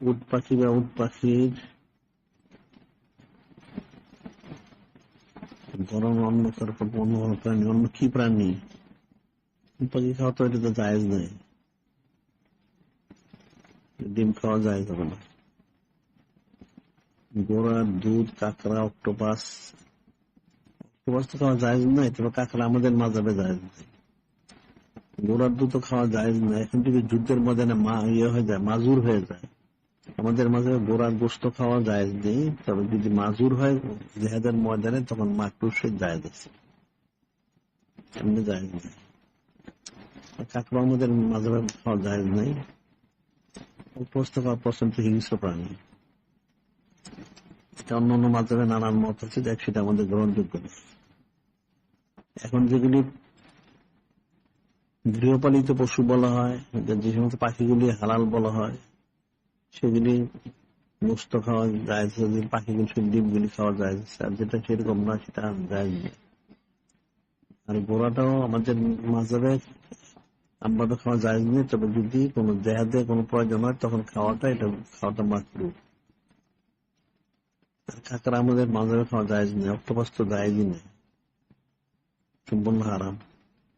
উট পাখি বা উট পাখির গরম অন্য প্রাণী, অন্য কি প্রাণী উট পাখি খাওয়া তো এটা তো জায়েজ নাই, ডিম খাওয়া যায় হবে না। ঘোড়ার দুধ, কাঁকড়া, অক্টোপাস, অক্টোপাস তো খাওয়া জায়েজ নাই, তবে কাঁকড়া আমাদের মাঝাবে জায়েজ নাই। ঘোড়ার দুধ তো খাওয়া জায়েজ নাই। এখন যদি যুদ্ধের ময়দানে হয়ে যায়, মাজুর হয়ে যায়, আমাদের মাঝে ঘোড়ার গোশত খাওয়া জায়েজ নেই, তবে যদি মাজুর হয় জিহাদের ময়দানে তখন মাকরুহের জায়েজ আছে, এমনি জায়েজ নেই। কাঁকড়া আমাদের মাঝে খাওয়া জায়েজ নেই। অক্টোপাস খাওয়া পছন্দ হিংস্র প্রাণী, অন্য অন্য মাধ্যমে নানান মত আছে, দেখ সেটা আমাদের গ্রহণযোগ্য নেই। এখন যেগুলি গৃহপালিত পশু বলা হয়, যে সমস্ত পাখিগুলি হালাল বলা হয়, সেগুলি গোশত খাওয়া যায়, পাখিগুলি ডিমগুলি খাওয়া যায়, আর যেটা সেরকম না সেটা যায় না। আর ঘোড়াটাও আমাদের মাঝাবে আমভাবে খাওয়া যায় না, তবে যদি কোনো জেহাদে কোনো প্রয়োজন হয় তখন খাওয়াটা মাকরুহ। কাঁকড়া আমাদের মাঝাবে খাওয়া যায় না, অক্টোপাস তো যায় না, সম্পূর্ণ হারাম।